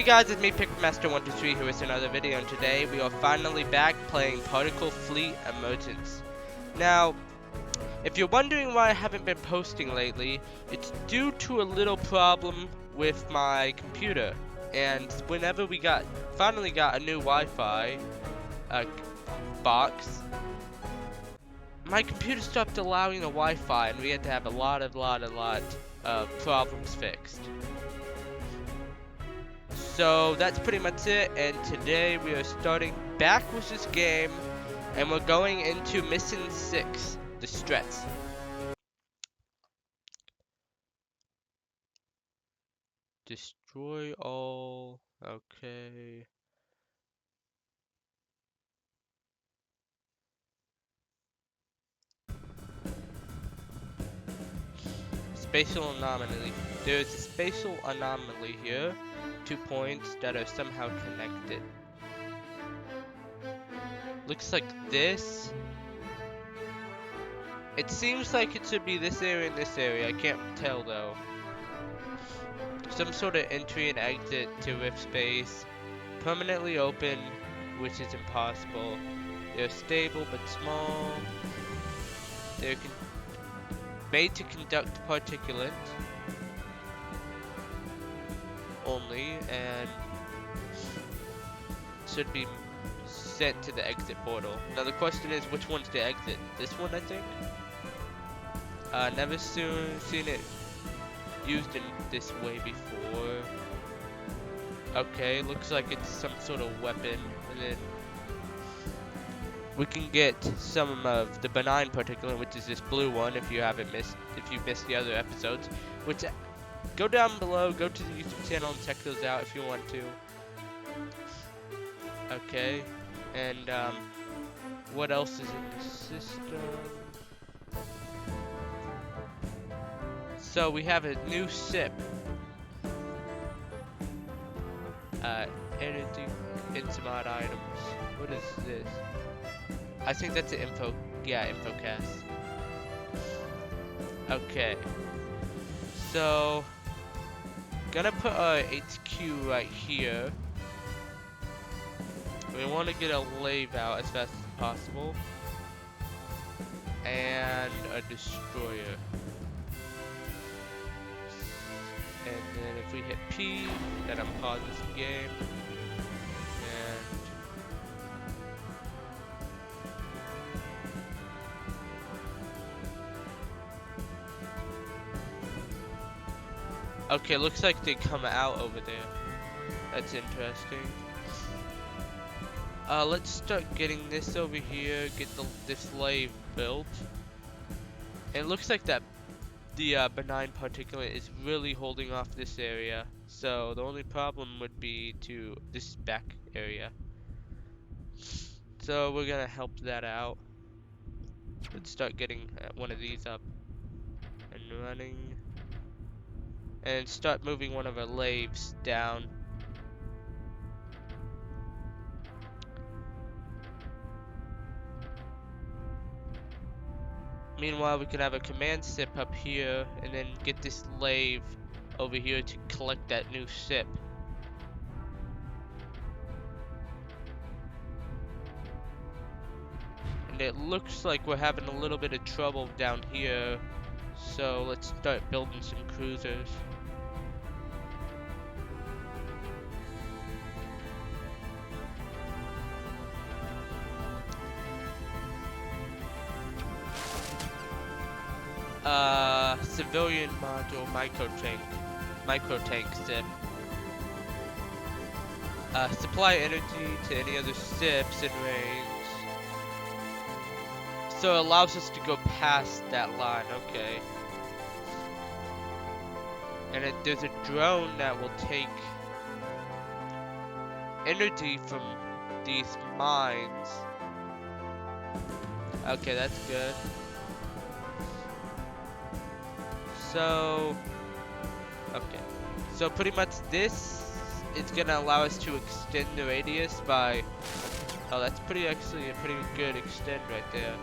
Hey guys, it's me, Pickmaster123 here with another video, and today we are finally back playing Particle Fleet Emergence. Now, if you're wondering why I haven't been posting lately, it's due to a little problem with my computer. And whenever we finally got a new Wi-Fi box, my computer stopped allowing the Wi-Fi, and we had to have a lot of problems fixed. So that's pretty much it, and today we are starting back with this game, and we're going into Mission 6, the Stress. Destroy all, okay. Spatial anomaly. There's a spatial anomaly here, 2 points that are somehow connected. Looks like this. It seems like it should be this area and this area, I can't tell though. Some sort of entry and exit to Rift Space. Permanently open, which is impossible. They're stable but small. They're made to conduct particulate only, and should be sent to the exit portal. Now the question is, which one's the exit? This one, I think? Never seen it used in this way before. Okay, looks like it's some sort of weapon, and then we can get some of the benign particulate, which is this blue one. If you missed the other episodes, which go down below, go to the YouTube channel and check those out if you want to. Okay, and what else is in the system? So we have a new SIP. Energy Insmod items. What is this? I think that's an infocast. Okay. So, gonna put our HQ right here. We want to get a lave out as fast as possible. And a destroyer. And then if we hit P, then I'm pausing this game. Okay, looks like they come out over there. That's interesting. Let's start getting this over here, get this lave built. And it looks like the benign particulate is really holding off this area. So the only problem would be to this back area. So we're gonna help that out. Let's start getting one of these up and running. And start moving one of our laves down. Meanwhile, we can have a command SIP up here, and then get this lave over here to collect that new SIP. And it looks like we're having a little bit of trouble down here, so let's start building some cruisers. Civilian module micro tank SIP. Supply energy to any other SIPs in range. So it allows us to go past that line, okay. And there's a drone that will take energy from these mines. Okay, that's good. So, okay. So pretty much this is gonna allow us to extend the radius by, oh, that's actually a pretty good extend right there.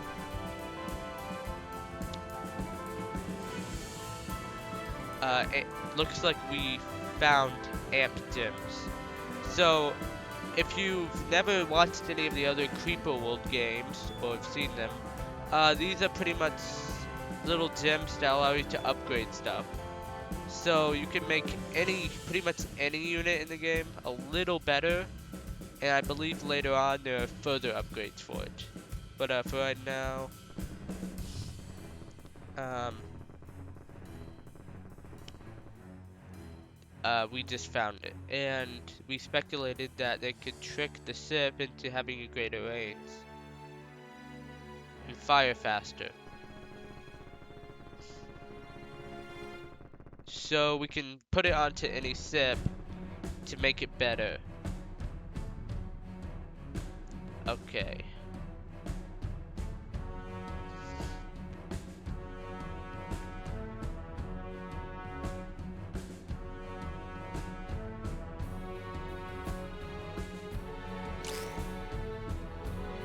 It looks like we found amp gems. So, if you've never watched any of the other Creeper World games, or have seen them, these are pretty much little gems that allow you to upgrade stuff. So you can make pretty much any unit in the game a little better, and I believe later on there are further upgrades for it. But for right now, we just found it, and we speculated that they could trick the Sip into having a greater range and fire faster. So we can put it onto any Sip to make it better. Okay.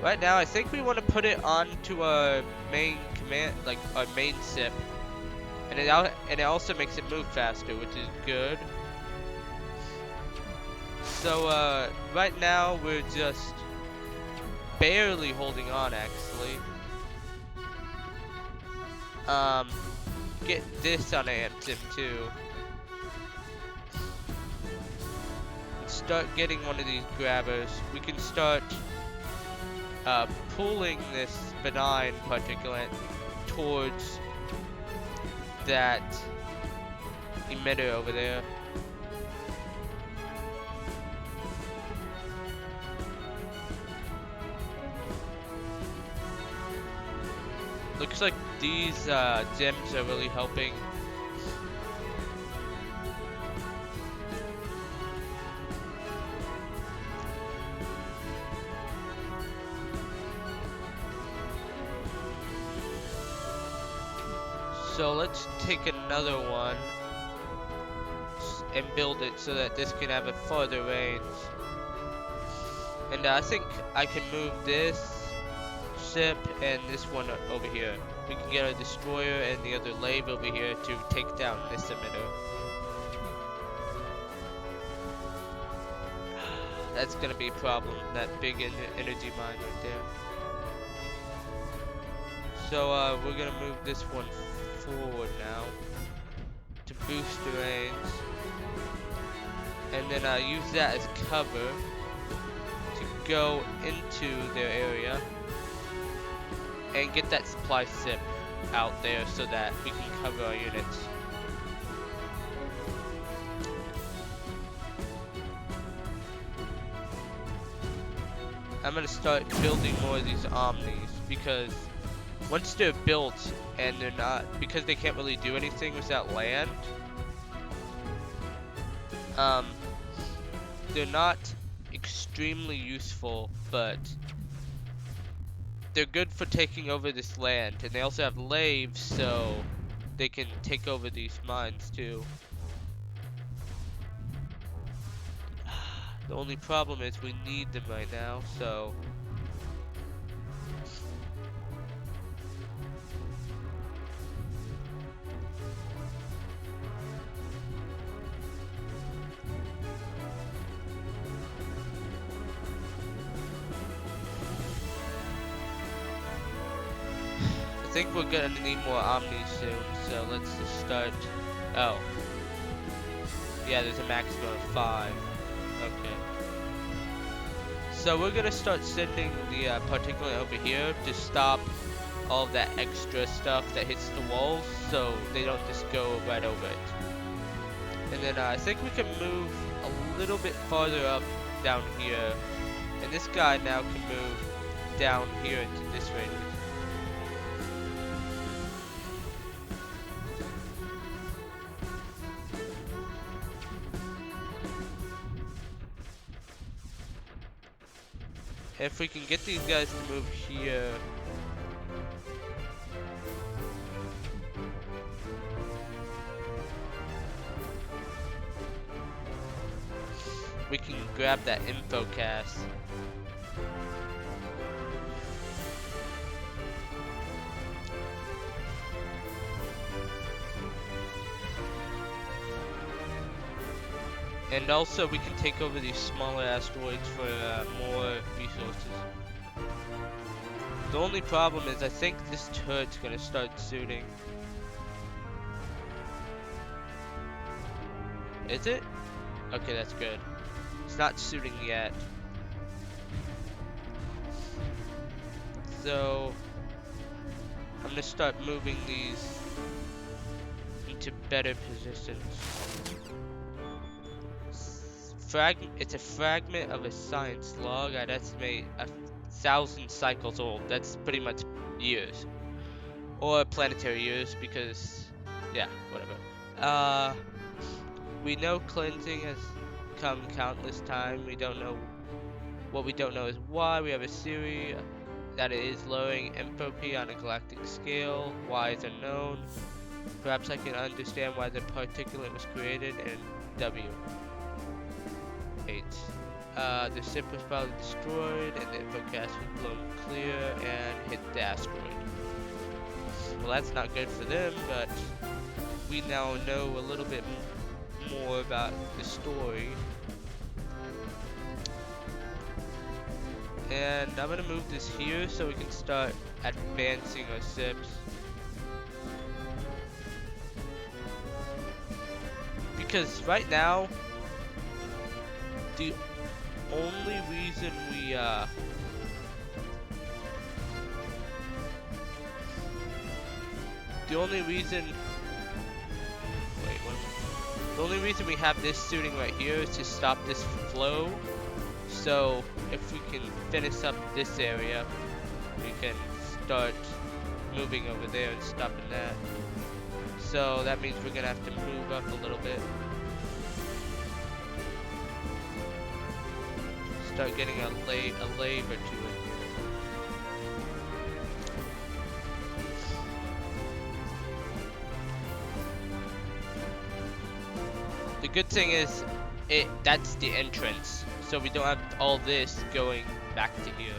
Right now, I think we want to put it onto our main command, like our main Sip, and it also makes it move faster, which is good. So right now we're just barely holding on, actually. Get this on Anthem too. Start getting one of these grabbers. We can start pulling this benign particulate towards that emitter over there. Looks like these gems are really helping. So let's take another one and build it so that this can have a farther range. And I think I can move this Sip and this one over here. We can get a destroyer and the other lave over here to take down this emitter. That's gonna be a problem, that big energy mine right there. So we're gonna move this one forward now to boost the range, and then use that as cover to go into their area and get that supply Sip out there so that we can cover our units. I'm gonna start building more of these Omnis, because once they're built and they're not, because they can't really do anything without land, they're not extremely useful, but they're good for taking over this land, and they also have laves, so they can take over these mines too. The only problem is we need them right now, so I think we're gonna need more Omnis soon, so let's just start. Oh. Yeah, there's a maximum of 5. Okay. So we're gonna start sending the particulate over here to stop all of that extra stuff that hits the walls, so they don't just go right over it. And then I think we can move a little bit farther up down here, and this guy now can move down here into this radius. If we can get these guys to move here, we can grab that info cast. And also we can take over these smaller asteroids for more resources. The only problem is I think this turret's gonna start shooting. Is it? Okay, that's good. It's not shooting yet. So I'm gonna start moving these into better positions. It's a fragment of a science log. I'd estimate 1,000 cycles old. That's pretty much years. Or planetary years, because, yeah, whatever. We know cleansing has come countless times. We don't know. What we don't know is why. We have a theory that it is lowering entropy on a galactic scale. Why is unknown. Perhaps I can understand why the particulate was created in W. 8. The ship was probably destroyed and the info gas was blown clear and hit the asteroid. Well, that's not good for them, but we now know a little bit more about the story. And I'm gonna move this here so we can start advancing our ships. Because right now, the only reason we the only reason we have this shooting right here is to stop this flow. So if we can finish up this area, we can start moving over there and stopping that. So that means we're gonna have to move up a little bit. Start getting a labor to it. The good thing is, that's the entrance, so we don't have all this going back to here,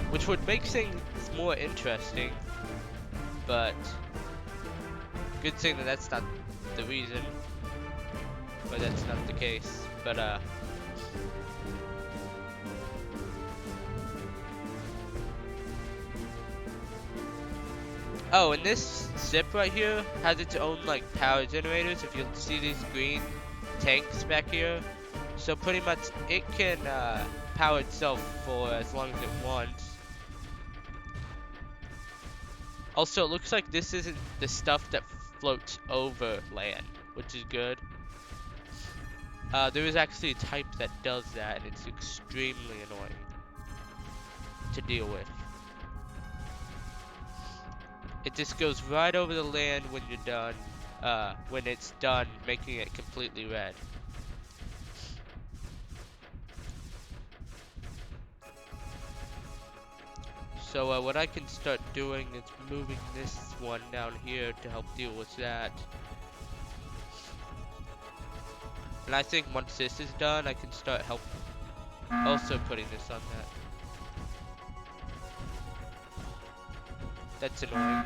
which would make things more interesting. But good thing that that's not the reason, or that's not the case. But oh, and this ship right here has its own like power generators. If you see these green tanks back here, so pretty much it can power itself for as long as it wants. Also, it looks like this isn't the stuff that floats over land, which is good. There is actually a type that does that, and it's extremely annoying to deal with. It just goes right over the land when you're done, when it's done making it completely red. So what I can start doing is moving this one down here to help deal with that. And I think once this is done, I can start also putting this on that. That's annoying.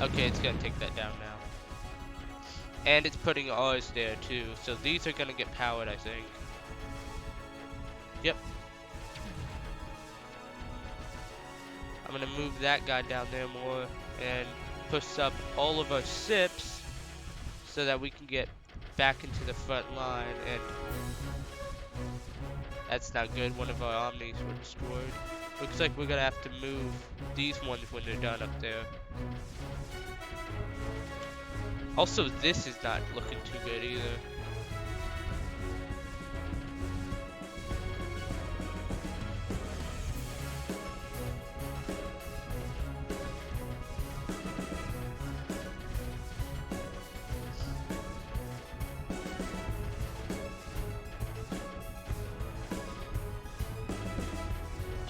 Okay, it's gonna take that down now. And it's putting ours there too, so these are gonna get powered, I think. Yep. I'm gonna move that guy down there more and push up all of our ships so that we can get back into the front line. And that's not good. One of our Omnis were destroyed. Looks like we're gonna have to move these ones when they're done up there. Also, this is not looking too good either.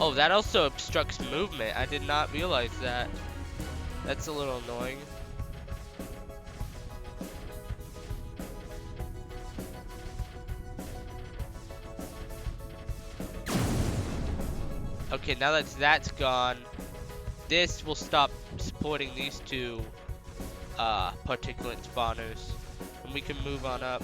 Oh, that also obstructs movement. I did not realize that. That's a little annoying. Okay, now that that's gone, this will stop supporting these two particulate spawners. and we can move on up.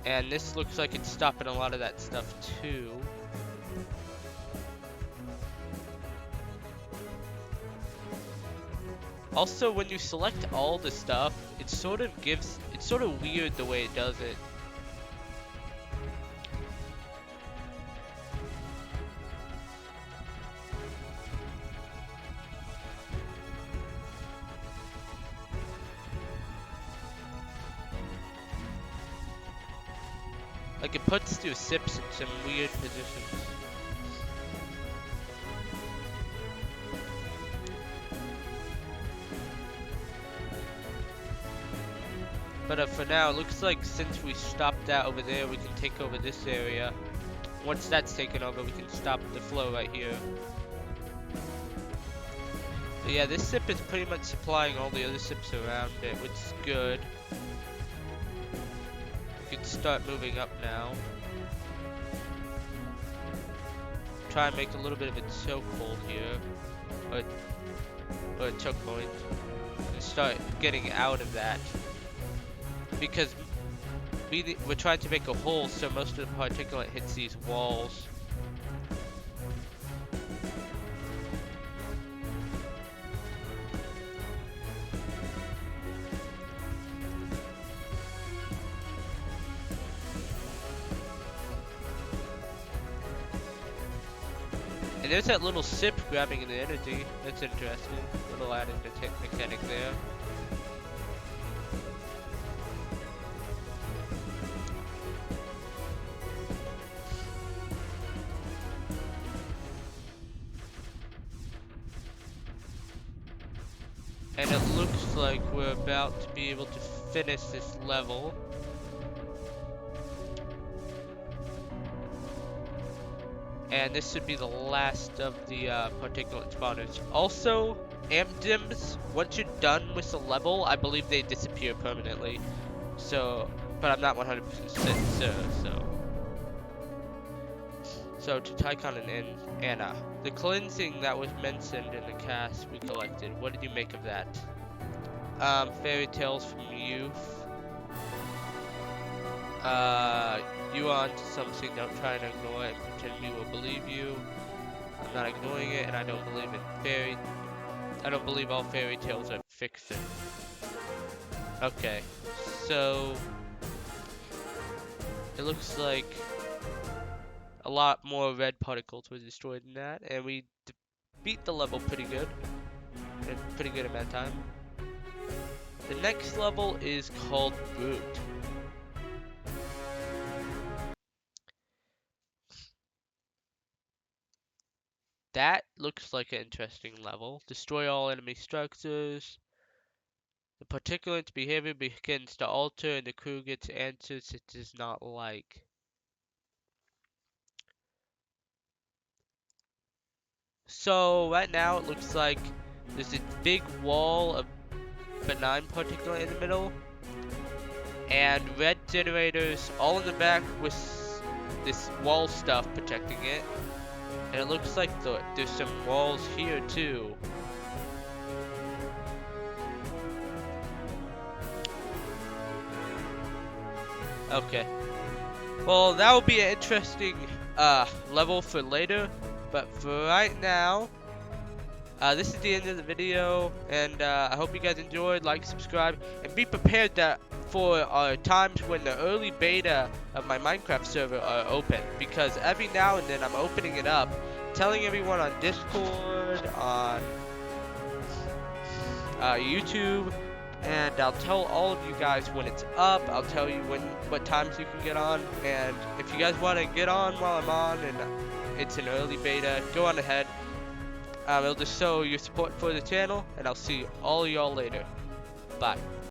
And this looks like it's stopping a lot of that stuff too. Also, when you select all the stuff, it's sort of weird the way it does it. Like it puts your sips in some weird positions. But for now, it looks like since we stopped that over there, we can take over this area. Once that's taken over, we can stop the flow right here. But yeah, this sip is pretty much supplying all the other sips around it, which is good. We can start moving up now. Try and make a little bit of a chokehold here, or a choke point, and start getting out of that. Because we're trying to make a hole so most of the particulate hits these walls. And there's that little sip grabbing the energy. That's interesting. Little added mechanic there. And it looks like we're about to be able to finish this level. And this should be the last of the particulate spawners. Also, Amdims, once you're done with the level, I believe they disappear permanently. So, but I'm not 100% sure, So to Tycon and Anna, the cleansing that was mentioned in the cast we collected, what did you make of that? Fairy tales from youth. You are onto something, don't try and ignore it and pretend we will believe you. I'm not ignoring it, and I don't believe all fairy tales are fiction. Okay, so it looks like a lot more red particles were destroyed in that, and we beat the level pretty good, in a pretty good amount of time. The next level is called Brute. That looks like an interesting level. Destroy all enemy structures. The particulate behavior begins to alter and the crew gets answers it does not like. So right now it looks like there's a big wall of benign particulate in the middle, and red generators all in the back with this wall stuff protecting it. And it looks like there's some walls here too. Okay. Well, that will be an interesting level for later. But for right now, this is the end of the video, and I hope you guys enjoyed. Like, subscribe, and be prepared for times when the early beta of my Minecraft server are open, because every now and then I'm opening it up, telling everyone on Discord, on YouTube, and I'll tell all of you guys when it's up. I'll tell you what times you can get on, and if you guys want to get on while I'm on and it's an early beta, go on ahead. It'll just show your support for the channel, and I'll see all y'all later. Bye.